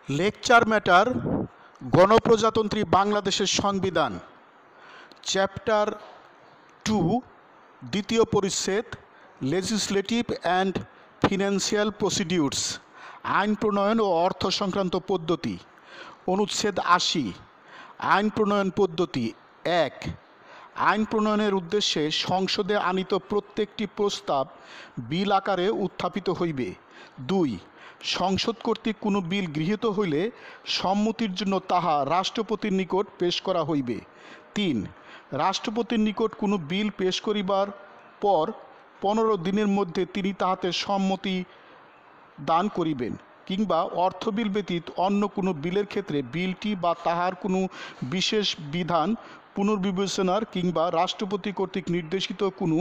Lecture matter গণপ্রজাতন্ত্রী বাংলাদেশের সংবিধান চ্যাপ্টার 2 দ্বিতীয় পরিচ্ছেদ লেজিসলেটিভ অ্যান্ড ফিনান্সিয়াল প্রসিডিউরস আইন প্রণয়ন ও অর্থ সংক্রান্ত পদ্ধতি অনুচ্ছেদ ৮০ আইন প্রণয়ন পদ্ধতি ১ আইন প্রণয়নের উদ্দেশ্যে সংসদে আনীত প্রত্যেকটি প্রস্তাব বিল আকারে উত্থাপিত হইবে। ২ সংসদ কর্তৃক কোনো বিল গৃহীত হইলে সম্মতির জন্য তাহা রাষ্ট্রপতির নিকট পেশ করা হইবে। ৩ রাষ্ট্রপতির নিকট কোনো বিল পেশ করিবার পর ১৫ দিনের মধ্যে তিনি তাহাতে সম্মতি দান করিবেন, কিংবা অর্থ বিল ব্যতীত অন্য কোনো বিলের ক্ষেত্রে বিলটি বা তাহার কোনো বিশেষ বিধান পুনর্বিবেচনার কিংবা রাষ্ট্রপতি কর্তৃক নির্দেশিত কোনো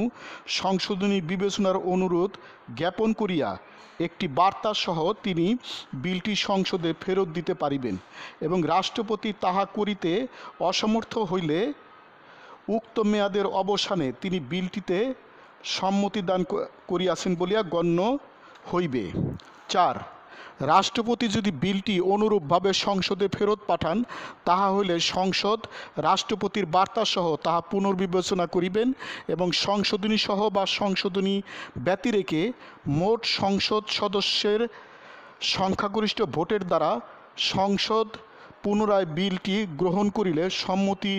সংশোধনী বিবেচনার অনুরোধ জ্ঞাপন করিয়া একটি বার্তা সহ তিনি বিলটি সংসদে ফেরত দিতে পারিবেন, এবং রাষ্ট্রপতি তাহা করিতে অসমর্থ হইলে উক্ত মেয়াদের অবসানে তিনি বিলটিতে সম্মতি দান করিয়াছেন বলিয়া গণ্য হইবে। ৪ রাষ্ট্রপতি যদি বিলটি অনুরূপভাবে সংসদে ফেরত পাঠান, তাহা হইলে সংসদ রাষ্ট্রপতির বার্তাসহ তাহা পুনর্বিবেচনা করিবেন এবং সংশোধনী সহ বা সংশোধনী ব্যতিরেকে মোট সংসদ সদস্যের সংখ্যাগরিষ্ঠ ভোটের দ্বারা সংসদ পুনরায় বিলটি গ্রহণ করিলে সম্মতি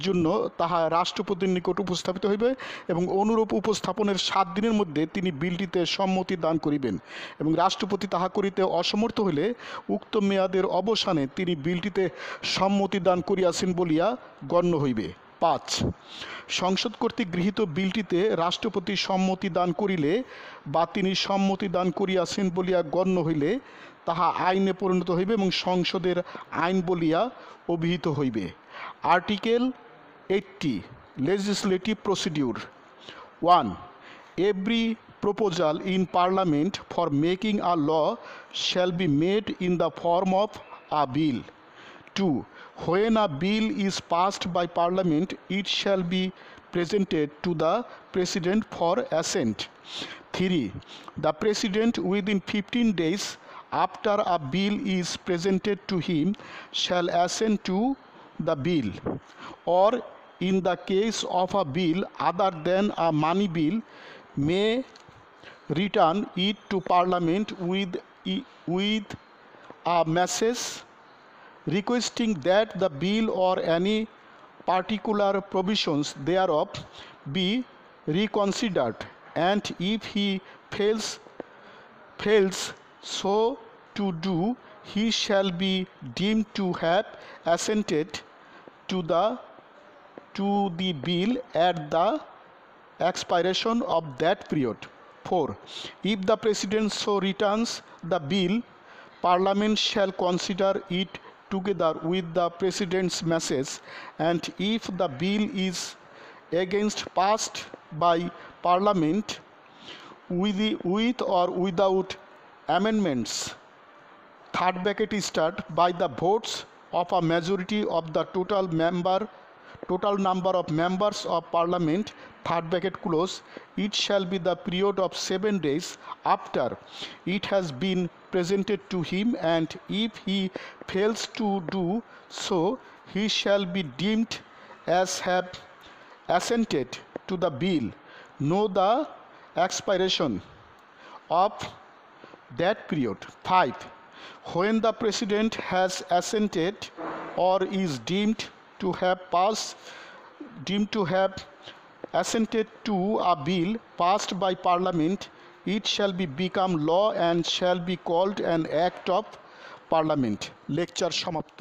জন্য তাহা রাষ্ট্রপতির নিকট উপস্থাপিত হইবে এবং অনুরূপ উপস্থাপনের ৭ দিনের মধ্যে তিনি বিলটিতে সম্মতি দান করিবেন, এবং রাষ্ট্রপতি তাহা করিতে অসমর্থ হইলে উক্ত মেয়াদের অবসানে তিনি বিলটিতে সম্মতি দান করিয়াছেন বলিয়া গণ্য হইবে। ৫ সংসদ কর্তৃক গৃহীত বিলটিতে রাষ্ট্রপতি সম্মতি দান করিলে বা তিনি সম্মতি দান করিয়াছেন বলিয়া গণ্য হইলে তাহা আইনে পরিণত হইবে এবং সংসদের আইন বলিয়া অভিহিত হইবে। Article 80 Legislative Procedure 1 Every proposal in Parliament for making a law shall be made in the form of a bill. 2 When a bill is passed by Parliament, it shall be presented to the President for assent. 3 The President within 15 days after a bill is presented to him shall assent to the bill, or in the case of a bill other than a money bill, may return it to Parliament with a message requesting that the bill or any particular provisions thereof be reconsidered, and if he fails so to do, he shall be deemed to have assented to the bill at the expiration of that period. 4 If the President so returns the bill, Parliament shall consider it together with the President's message, and if the bill is against passed by Parliament with or without amendments, third bracket start, by the votes of a majority of the total number of members of Parliament, third bracket close, it shall be the period of 7 days after it has been presented to him, and if he fails to do so, he shall be deemed as have assented to the bill. Know the expiration of that period. 5 When the President has assented or is deemed to have assented to a bill passed by Parliament, it shall become law and shall be called an act of Parliament. Lecture সমাপ্ত।